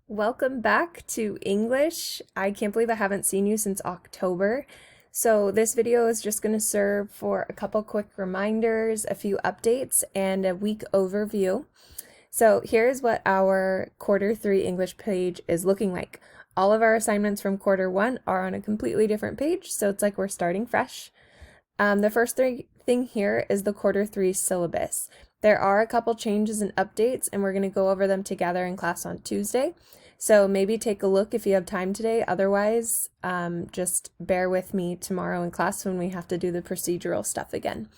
Welcome back to English. I can't believe I haven't seen you since October. So this video is just going to serve for a couple quick reminders, a few updates, and a week overview. So here's what our quarter 3 English page is looking like. All of our assignments from quarter 1 are on a completely different page, so it's like we're starting fresh. The first thing here is the quarter 3 syllabus. There are a couple changes and updates, and we're going to go over them together in class on Tuesday. So maybe take a look if you have time today. Otherwise, just bear with me tomorrow in class when we have to do the procedural stuff again.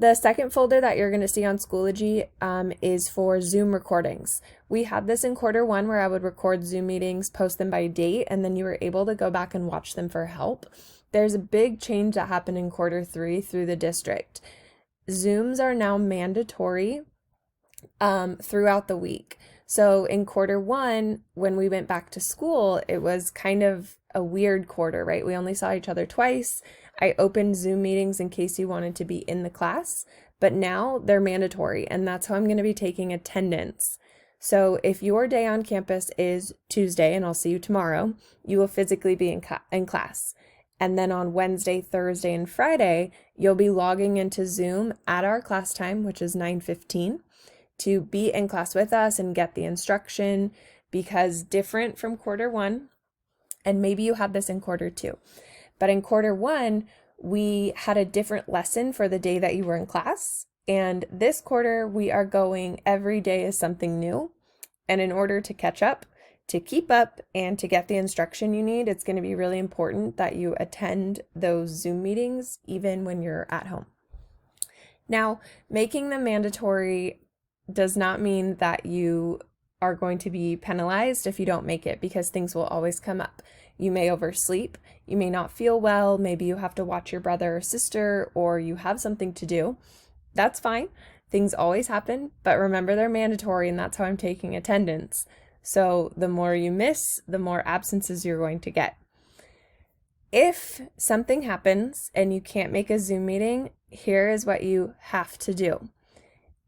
The second folder that you're going to see on Schoology is for Zoom recordings. We had this in quarter 1 where I would record Zoom meetings, post them by date, and then you were able to go back and watch them for help. There's a big change that happened in quarter 3 through the district. Zooms are now mandatory throughout the week. So in quarter 1, when we went back to school, it was kind of a weird quarter, right? We only saw each other twice. I opened Zoom meetings in case you wanted to be in the class, but now they're mandatory, and that's how I'm going to be taking attendance. So if your day on campus is Tuesday, and I'll see you tomorrow, you will physically be in class. And then on Wednesday, Thursday, and Friday, you'll be logging into Zoom at our class time, which is 9:15, to be in class with us and get the instruction, because different from quarter 1, and maybe you had this in quarter 2, but in quarter 1, we had a different lesson for the day that you were in class. And this quarter, we are going every day is something new. And in order to catch up, to keep up, and to get the instruction you need, it's going to be really important that you attend those Zoom meetings even when you're at home. Now, making them mandatory does not mean that you are going to be penalized if you don't make it, because things will always come up. You may oversleep, you may not feel well, maybe you have to watch your brother or sister, or you have something to do. That's fine. Things always happen, but remember they're mandatory, and that's how I'm taking attendance. So the more you miss, the more absences you're going to get. If something happens and you can't make a Zoom meeting, here is what you have to do.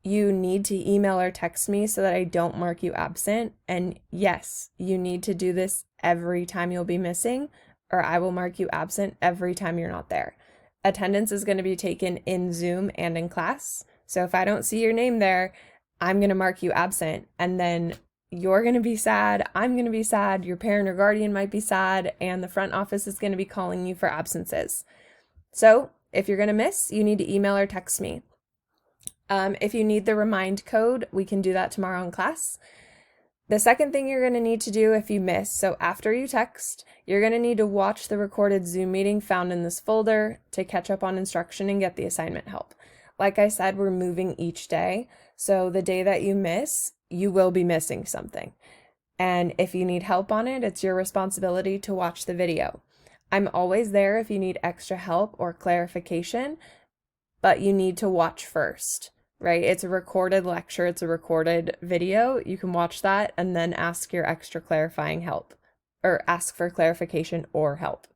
You need to email or text me so that I don't mark you absent. And yes, you need to do this every time you'll be missing, or I will mark you absent every time you're not there. Attendance is going to be taken in Zoom and in class. So if I don't see your name there, I'm going to mark you absent, and then you're going to be sad, I'm going to be sad, your parent or guardian might be sad, and the front office is going to be calling you for absences. So if you're going to miss, you need to email or text me. If you need the remind code, we can do that tomorrow in class. The second thing you're going to need to do if you miss, so after you text, you're going to need to watch the recorded Zoom meeting found in this folder to catch up on instruction and get the assignment help. Like I said, we're moving each day, so the day that you miss, you will be missing something. And if you need help on it, it's your responsibility to watch the video. I'm always there if you need extra help or clarification, but you need to watch first. Right? It's a recorded lecture, it's a recorded video. You can watch that and then ask your extra clarifying help, or ask for clarification or help.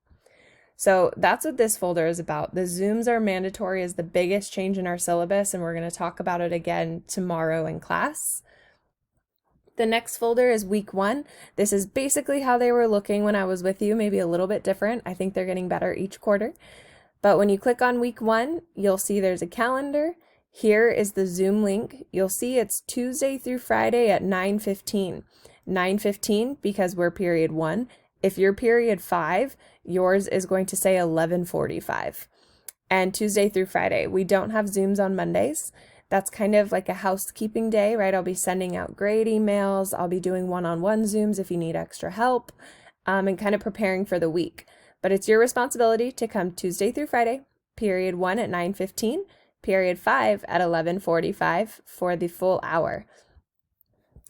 So that's what this folder is about. The Zooms are mandatory is the biggest change in our syllabus, and we're going to talk about it again tomorrow in class. The next folder is week 1. This is basically how they were looking when I was with you, maybe a little bit different. I think they're getting better each quarter. But when you click on week 1, you'll see there's a calendar. Here is the Zoom link. You'll see it's Tuesday through Friday at 9:15. 9:15 because we're period 1. If you're period 5, yours is going to say 11:45. And Tuesday through Friday. We don't have Zooms on Mondays. That's kind of like a housekeeping day, right? I'll be sending out grade emails. I'll be doing one-on-one Zooms if you need extra help, and kind of preparing for the week. But it's your responsibility to come Tuesday through Friday, period 1 at 9:15. Period 5 at 11:45 for the full hour.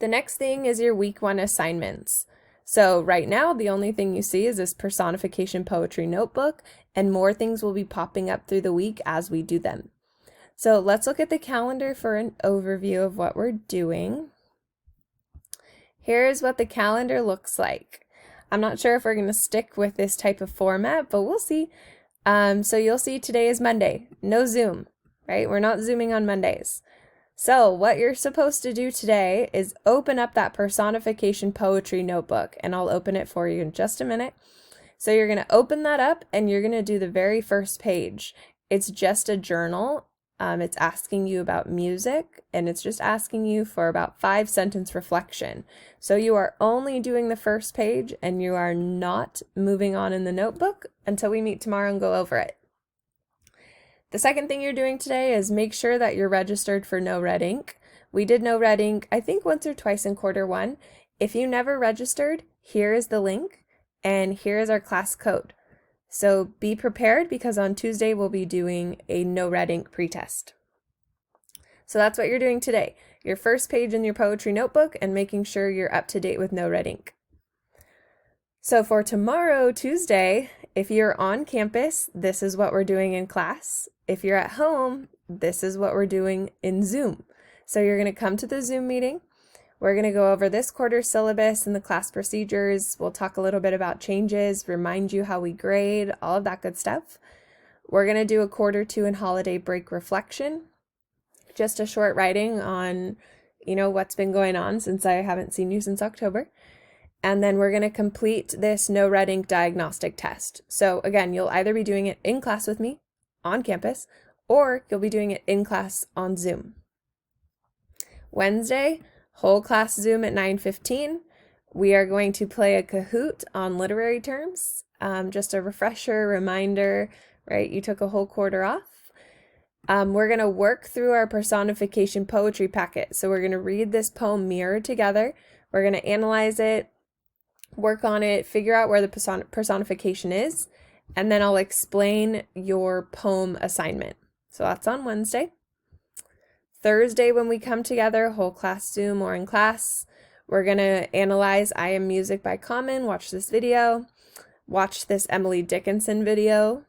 The next thing is your week 1 assignments. So right now, the only thing you see is this personification poetry notebook, and more things will be popping up through the week as we do them. So let's look at the calendar for an overview of what we're doing. Here's what the calendar looks like. I'm not sure if we're going to stick with this type of format, but we'll see. So you'll see today is Monday, no Zoom. Right? We're not Zooming on Mondays. So what you're supposed to do today is open up that personification poetry notebook, and I'll open it for you in just a minute. So you're going to open that up and you're going to do the very first page. It's just a journal. It's asking you about music, and it's just asking you for about 5-sentence reflection. So you are only doing the first page and you are not moving on in the notebook until we meet tomorrow and go over it. The second thing you're doing today is make sure that you're registered for No Red Ink. We did No Red Ink, I think once or twice in Q1. If you never registered, here is the link and here is our class code. So be prepared because on Tuesday we'll be doing a No Red Ink pretest. So that's what you're doing today. Your first page in your poetry notebook and making sure you're up to date with No Red Ink. So for tomorrow, Tuesday, if you're on campus, this is what we're doing in class. If you're at home, this is what we're doing in Zoom. So you're going to come to the Zoom meeting. We're going to go over this quarter's syllabus and the class procedures. We'll talk a little bit about changes, remind you how we grade, all of that good stuff. We're going to do a Q2 and holiday break reflection. Just a short writing on, what's been going on since I haven't seen you since October. And then we're going to complete this No Red Ink diagnostic test. So again, you'll either be doing it in class with me on campus, or you'll be doing it in class on Zoom. Wednesday, whole class Zoom at 9:15. We are going to play a Kahoot on literary terms. Just a refresher, reminder, right? You took a whole quarter off. We're going to work through our personification poetry packet. So we're going to read this poem Mirror together. We're going to analyze it, work on it, figure out where the personification is, and then I'll explain your poem assignment. So that's on Wednesday. Thursday, when we come together, whole class Zoom or in class, we're going to analyze I Am Music by Common, watch this video, watch this Emily Dickinson video,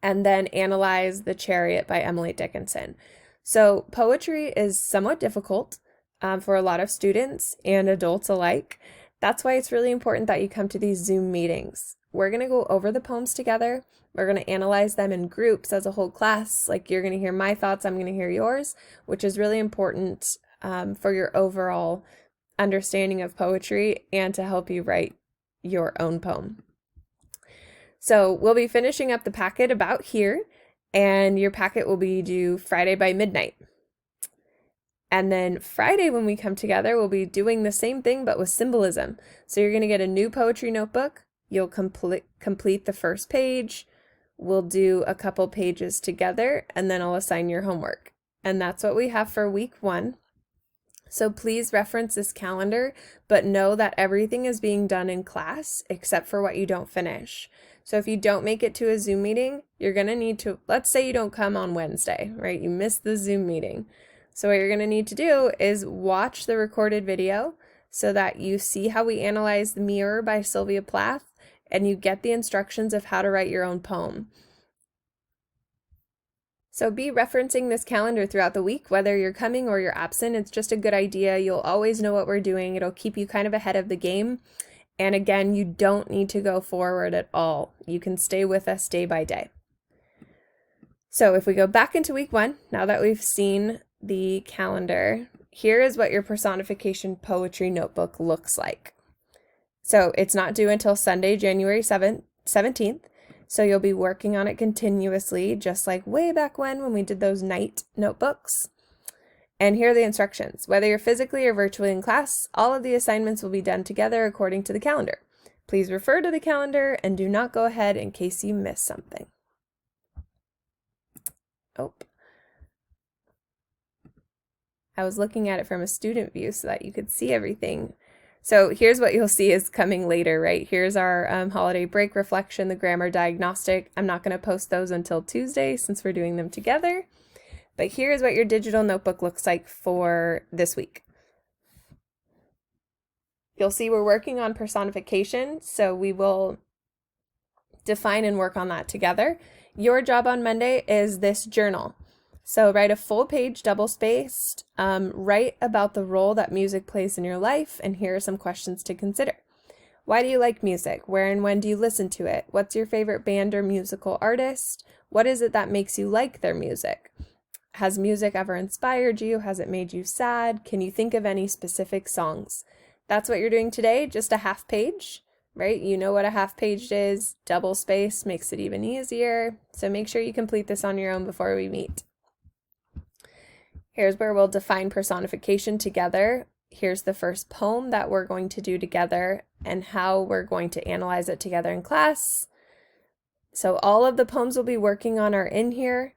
and then analyze The Chariot by Emily Dickinson. So poetry is somewhat difficult for a lot of students and adults alike. That's why it's really important that you come to these Zoom meetings. We're going to go over the poems together. We're going to analyze them in groups as a whole class. Like you're going to hear my thoughts, I'm going to hear yours, which is really important for your overall understanding of poetry and to help you write your own poem. So we'll be finishing up the packet about here, and your packet will be due Friday by midnight. And then Friday when we come together, we'll be doing the same thing but with symbolism. So you're going to get a new poetry notebook. You'll complete the first page. We'll do a couple pages together, and then I'll assign your homework. And that's what we have for week 1. So please reference this calendar, but know that everything is being done in class except for what you don't finish. So if you don't make it to a Zoom meeting, you're going to need to, let's say you don't come on Wednesday, right? You missed the Zoom meeting. So what you're going to need to do is watch the recorded video so that you see how we analyze The Mirror by Sylvia Plath, and you get the instructions of how to write your own poem. So be referencing this calendar throughout the week, whether you're coming or you're absent. It's just a good idea. You'll always know what we're doing. It'll keep you kind of ahead of the game. And again, you don't need to go forward at all. You can stay with us day by day. So if we go back into week 1, now that we've seen the calendar, here is what your personification poetry notebook looks like. So it's not due until Sunday, January 17th. So you'll be working on it continuously, just like way back when we did those night notebooks. And here are the instructions. Whether you're physically or virtually in class, all of the assignments will be done together according to the calendar. Please refer to the calendar and do not go ahead in case you miss something. Oh. I was looking at it from a student view so that you could see everything. So here's what you'll see is coming later, right? Here's our holiday break reflection, the grammar diagnostic. I'm not going to post those until Tuesday since we're doing them together. But here's what your digital notebook looks like for this week. You'll see we're working on personification, so we will define and work on that together. Your job on Monday is this journal. So write a full page, double-spaced, write about the role that music plays in your life, and here are some questions to consider. Why do you like music? Where and when do you listen to it? What's your favorite band or musical artist? What is it that makes you like their music? Has music ever inspired you? Has it made you sad? Can you think of any specific songs? That's what you're doing today, just a half page, right? You know what a half page is. Double space makes it even easier. So make sure you complete this on your own before we meet. Here's where we'll define personification together. Here's the first poem that we're going to do together and how we're going to analyze it together in class. So all of the poems we'll be working on are in here.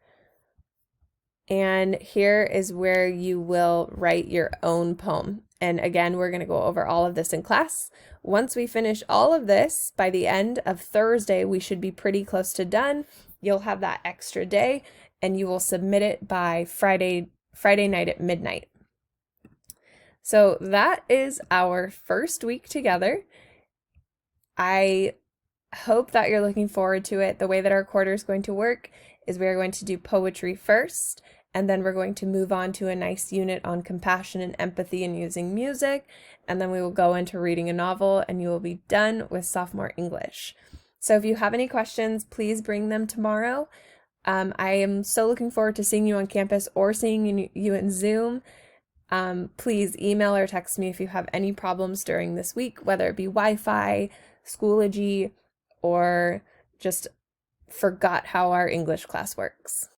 And here is where you will write your own poem. And again, we're going to go over all of this in class. Once we finish all of this, by the end of Thursday, we should be pretty close to done. You'll have that extra day and you will submit it by Friday night at midnight. So that is our first week together. I hope that you're looking forward to it. The way that our quarter is going to work is we're going to do poetry first, and then we're going to move on to a nice unit on compassion and empathy and using music, and then we will go into reading a novel, and you will be done with sophomore English. So if you have any questions, please bring them tomorrow. I am so looking forward to seeing you on campus or seeing you in Zoom. Please email or text me if you have any problems during this week, whether it be Wi-Fi, Schoology, or just forgot how our English class works.